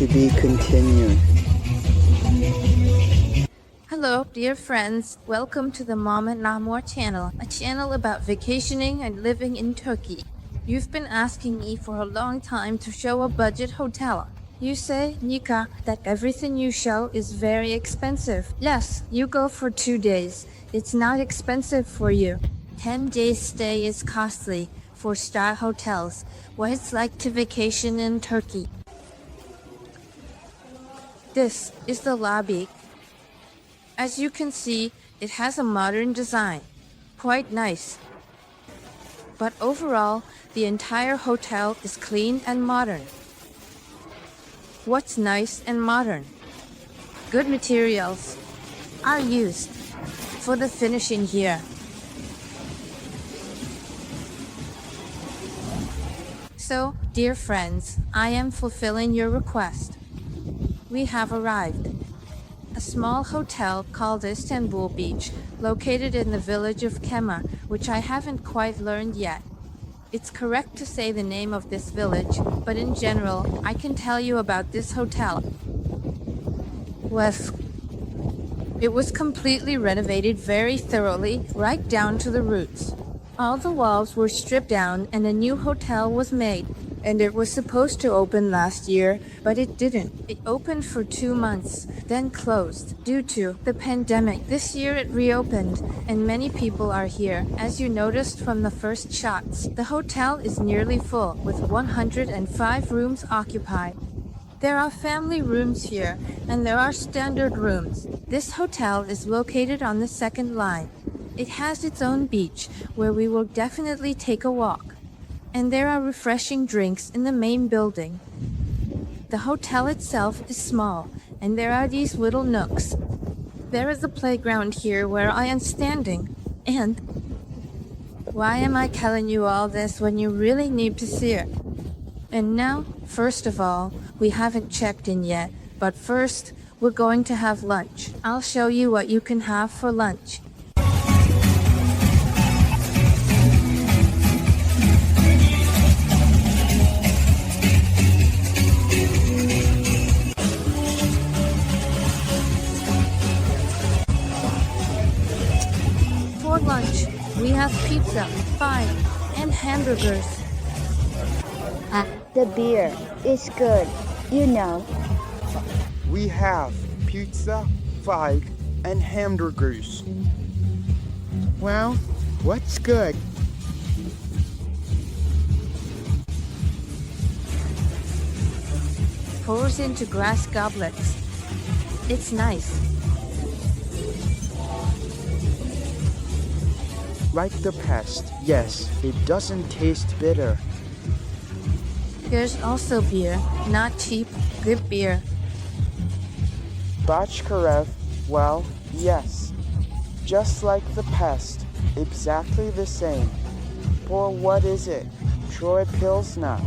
To be continued. Hello, dear friends. Welcome to the Mom and Namor channel, a channel about vacationing and living in Turkey. You've been asking me for a long time to show a budget hotel. You say, Nika, that everything you show is very expensive. Yes, you go for 2 days. It's not expensive for you. 10 days stay is costly for star hotels. What it's like to vacation in Turkey. This is the lobby. As you can see, it has a modern design. Quite nice. But overall, the entire hotel is clean and modern. What's nice and modern? Good materials are used for the finishing here. So, dear friends, I am fulfilling your request. We have arrived. A small hotel called Istanbul Beach, located in the village of Kemer, which I haven't quite learned yet. It's correct to say the name of this village, but in general, I can tell you about this hotel. Well, it was completely renovated very thoroughly, right down to the roots. All the walls were stripped down and a new hotel was made. And it was supposed to open last year, but it didn't. It opened for 2 months, then closed due to the pandemic. This year it reopened, and many people are here, as you noticed from the first shots. The hotel is nearly full, with 105 rooms occupied. There are family rooms here, and there are standard rooms. This hotel is located on the second line. It has its own beach, where we will definitely take a walk. And there are refreshing drinks in the main building. The hotel itself is small, and there are these little nooks. There is a playground here where I am standing, and why am I telling you all this when you really need to see it? And now, first of all, we haven't checked in yet, but first, we're going to have lunch. I'll show you what you can have for lunch. For lunch, we have pizza, pie, and hamburgers. The beer is good, you know. We have pizza, fig, and hamburgers. Well, what's good? Pours into glass goblets. It's nice. Like the past, yes, it doesn't taste bitter. There's also beer, not cheap, good beer. Bachkarev, well, yes. Just like the past, exactly the same. For what is it? Troy Pilsner.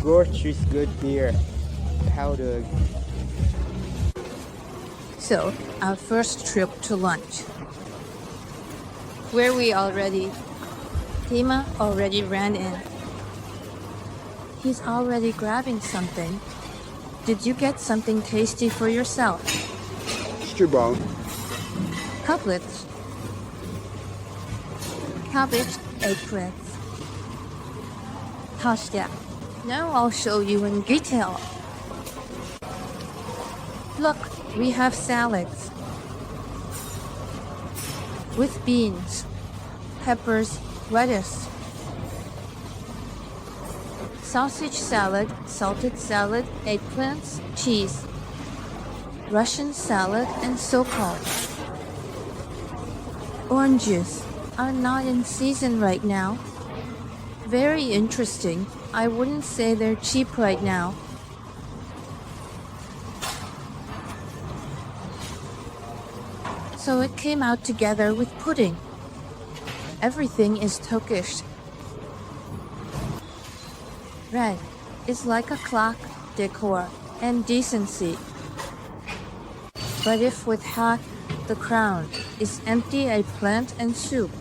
Gorch is good beer. Powder. So, our first trip to lunch. Where we already? Tima already ran in. He's already grabbing something. Did you get something tasty for yourself? Stubborn. Cutlets. Cabbage, eggplants. Pasta. Now I'll show you in detail. Look, we have salads. With beans, peppers, lettuce. Sausage salad, salted salad, eggplants, cheese. Russian salad and so-called. Oranges are not in season right now. Very interesting. I wouldn't say they're cheap right now. So it came out together with pudding. Everything is Turkish. Red is like a clock, decor, and decency. But if with hot, the crown is empty eggplant and soup.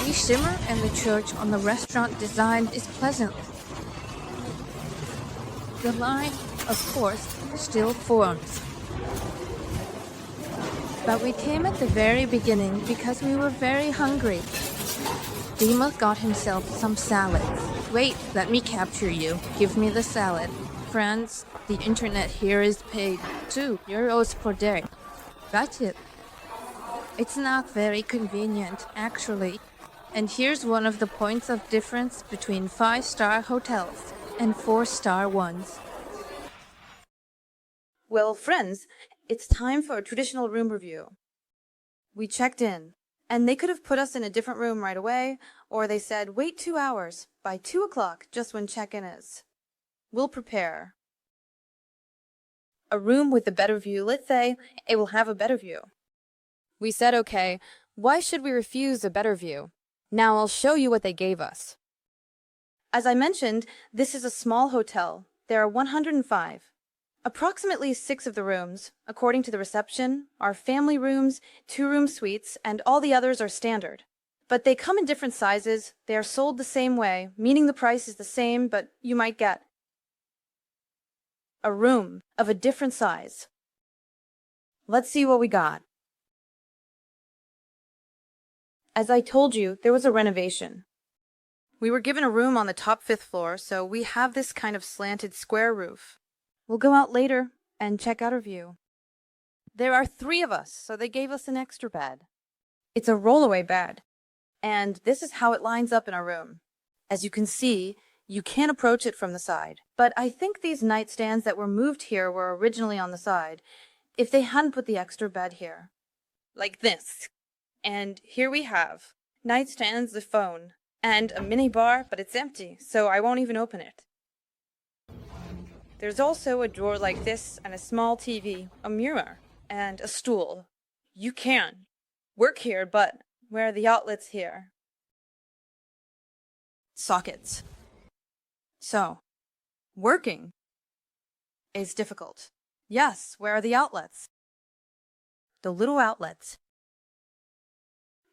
We shimmer and the church on the restaurant design is pleasant. The line, of course, still forms. But we came at the very beginning because we were very hungry. Dima got himself some salads. Wait, let me capture you. Give me the salad. Friends, the internet here is paid 2 euros per day. Got it. It's not very convenient, actually. And here's one of the points of difference between 5-star hotels and 4-star ones. Well, friends, it's time for a traditional room review. We checked in, and they could have put us in a different room right away, or they said wait 2 hours, by 2 o'clock, just when check-in is. We'll prepare. A room with a better view, let's say it will have a better view. We said okay, why should we refuse a better view? Now I'll show you what they gave us. As I mentioned, this is a small hotel. There are 105. Approximately 6 of the rooms, according to the reception, are family rooms, 2-room suites, and all the others are standard. But they come in different sizes, they are sold the same way, meaning the price is the same, but you might get a room of a different size. Let's see what we got. As I told you, there was a renovation. We were given a room on the top 5th floor, so we have this kind of slanted square roof. We'll go out later and check out our view. There are 3 of us, so they gave us an extra bed. It's a rollaway bed, and this is how it lines up in our room. As you can see, you can't approach it from the side, but I think these nightstands that were moved here were originally on the side, if they hadn't put the extra bed here. Like this. And here we have nightstands, the phone, and a mini bar, but it's empty, so I won't even open it. There's also a drawer like this and a small TV, a mirror, and a stool. You can work here, but where are the outlets here? Sockets. So, working is difficult. Yes, where are the outlets? The little outlets.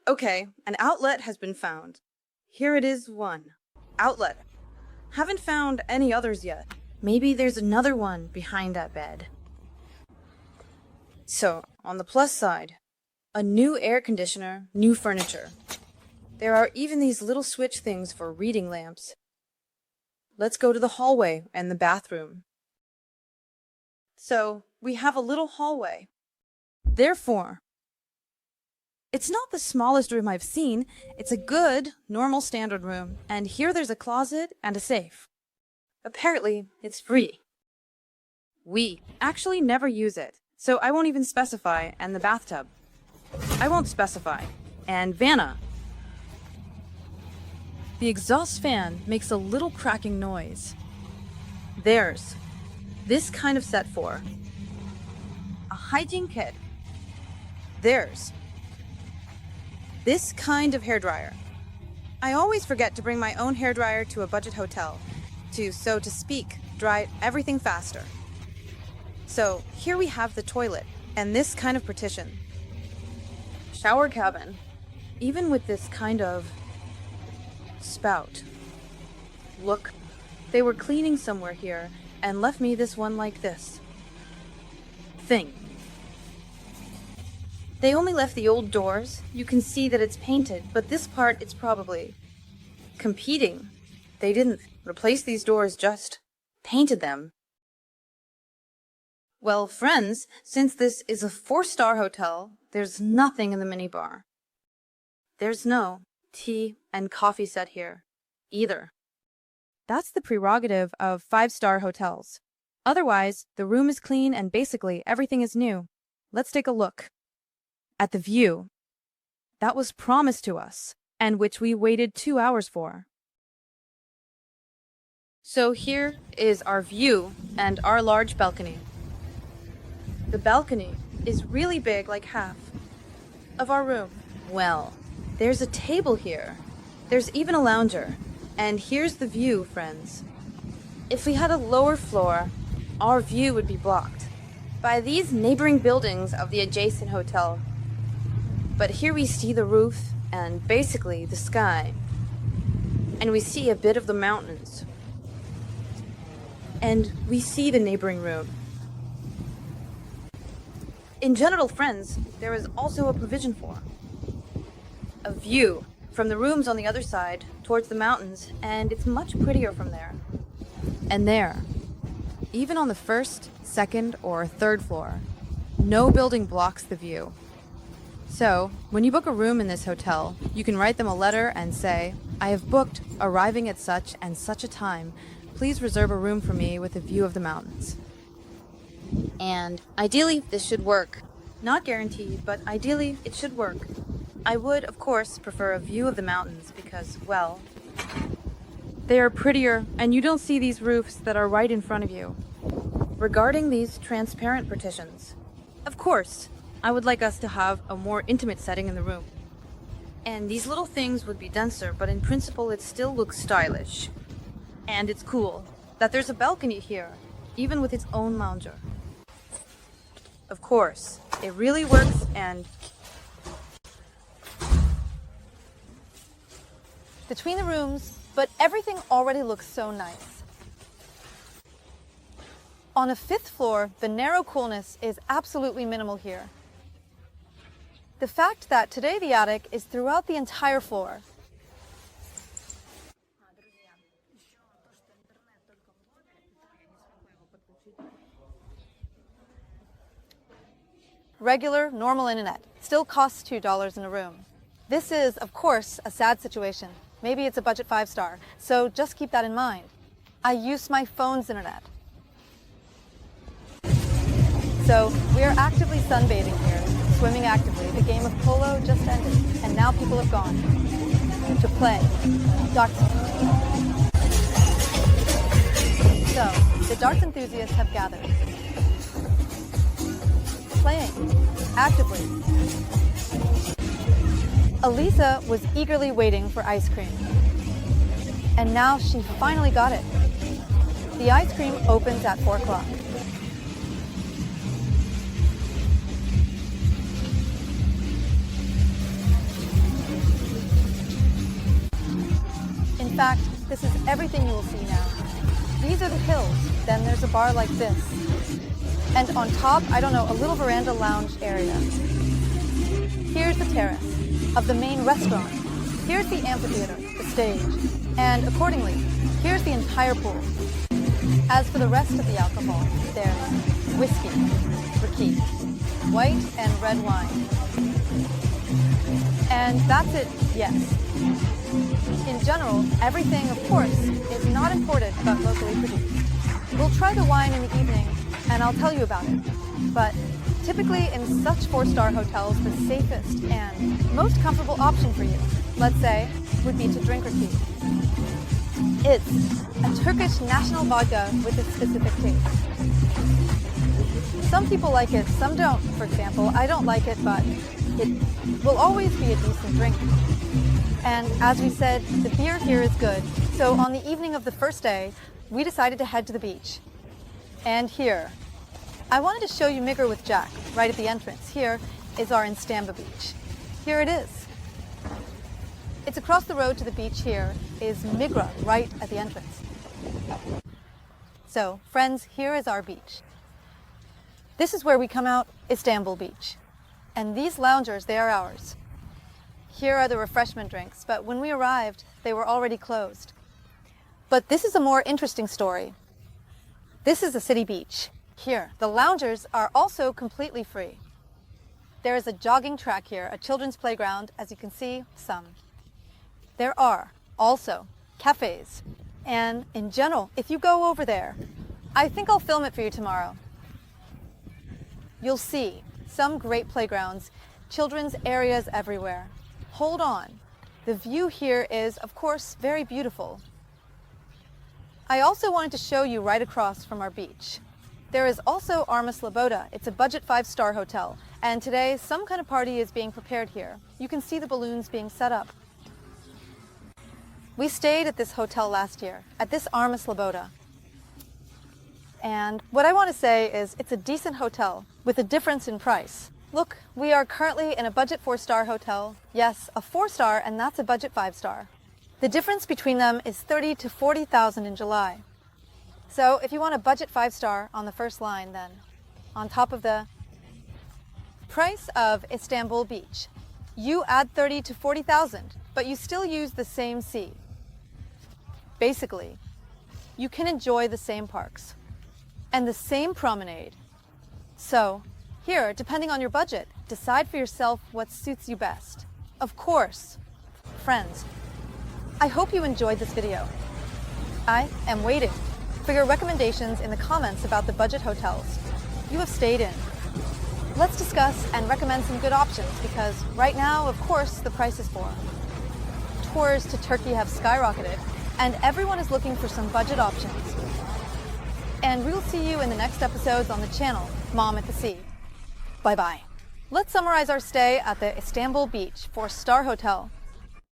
Okay, an outlet has been found. Here it is, one. Outlet. Haven't found any others yet. Maybe there's another one behind that bed. So, on the plus side, a new air conditioner, new furniture. There are even these little switch things for reading lamps. Let's go to the hallway and the bathroom. So, we have a little hallway. Therefore, it's not the smallest room I've seen. It's a good, normal standard room. And here there's a closet and a safe. Apparently, it's free. We actually never use it, so I won't even specify, and the bathtub. I won't specify. And Vanna. The exhaust fan makes a little cracking noise. There's this kind of set for a hygiene kit. There's this kind of hairdryer. I always forget to bring my own hairdryer to a budget hotel to, so to speak, dry everything faster. So here we have the toilet and this kind of partition. Shower cabin, even with this kind of spout. Look, they were cleaning somewhere here and left me this one like this thing. They only left the old doors. You can see that it's painted, but this part it's probably competing. They didn't replace these doors, just painted them. Well, friends, since this is a 4-star hotel, there's nothing in the minibar. There's no tea and coffee set here, either. That's the prerogative of 5-star hotels. Otherwise, the room is clean and basically everything is new. Let's take a look at the view that was promised to us and which we waited 2 hours for. So here is our view and our large balcony. The balcony is really big, like half of our room. Well, there's a table here. There's even a lounger. And here's the view, friends. If we had a lower floor, our view would be blocked by these neighboring buildings of the adjacent hotel. But here we see the roof and basically the sky. And we see a bit of the mountains. And we see the neighboring room. In general, friends, there is also a provision for a view from the rooms on the other side towards the mountains, and it's much prettier from there. And there, even on the first, second, or third floor, no building blocks the view. So, when you book a room in this hotel, you can write them a letter and say, "I have booked, arriving at such and such a time. Please reserve a room for me with a view of the mountains." And ideally, this should work. Not guaranteed, but ideally, it should work. I would, of course, prefer a view of the mountains because, well, they are prettier and you don't see these roofs that are right in front of you. Regarding these transparent partitions, of course, I would like us to have a more intimate setting in the room. And these little things would be denser, but in principle, it still looks stylish. And it's cool that there's a balcony here, even with its own lounger. Of course, it really works and between the rooms, but everything already looks so nice. On a fifth floor, the narrow coolness is absolutely minimal here. The fact that today the attic is throughout the entire floor. Regular, normal internet still costs $2 in a room. This is, of course, a sad situation. Maybe it's a budget 5-star, so just keep that in mind. I use my phone's internet. So we are actively sunbathing here, swimming actively. The game of polo just ended, and now people have gone to play darts. So the darts enthusiasts have gathered, playing actively. Elisa was eagerly waiting for ice cream. And now she finally got it. The ice cream opens at 4 o'clock. In fact, this is everything you will see now. These are the hills. Then there's a bar like this. And on top, I don't know, a little veranda lounge area. Here's the terrace of the main restaurant. Here's the amphitheater, the stage. And accordingly, here's the entire pool. As for the rest of the alcohol, there's whiskey, raki, white and red wine. And that's it, yes. In general, everything, of course, is not imported but locally produced. We'll try the wine in the evening, and I'll tell you about it. But typically in such 4-star hotels, the safest and most comfortable option for you, let's say, would be to drink raki. It's a Turkish national vodka with a specific taste. Some people like it, some don't. For example, I don't like it, but it will always be a decent drink. And as we said, the beer here is good. So on the evening of the first day, we decided to head to the beach. And here, I wanted to show you Migr with Jack right at the entrance. Here is our Istanbul Beach. Here it is. It's across the road to the beach. Here is Migr right at the entrance. So, friends, here is our beach. This is where we come out, Istanbul Beach. And these loungers, they are ours. Here are the refreshment drinks, but when we arrived, they were already closed. But this is a more interesting story. This is a city beach. Here, the loungers are also completely free. There is a jogging track here, a children's playground, as you can see, some. There are also cafes. And in general, if you go over there, I think I'll film it for you tomorrow. You'll see some great playgrounds, children's areas everywhere. Hold on. The view here is, of course, very beautiful. I also wanted to show you right across from our beach. There is also Arma Sloboda. It's a budget 5-star hotel. And today, some kind of party is being prepared here. You can see the balloons being set up. We stayed at this hotel last year, at this Arma Sloboda. And what I want to say is it's a decent hotel with a difference in price. Look, we are currently in a budget 4-star hotel. Yes, a 4-star, and that's a budget 5-star. The difference between them is 30 to 40,000 in July. So if you want a budget 5-star on the first line, then on top of the price of Istanbul Beach, you add 30 to 40,000, but you still use the same sea. Basically, you can enjoy the same parks and the same promenade. So here, depending on your budget, decide for yourself what suits you best. Of course, friends, I hope you enjoyed this video. I am waiting for your recommendations in the comments about the budget hotels you have stayed in. Let's discuss and recommend some good options because right now, of course, the price is for. Tours to Turkey have skyrocketed and everyone is looking for some budget options. And we'll see you in the next episodes on the channel, Mom at the Sea. Bye-bye. Let's summarize our stay at the Istanbul Beach 4-star hotel.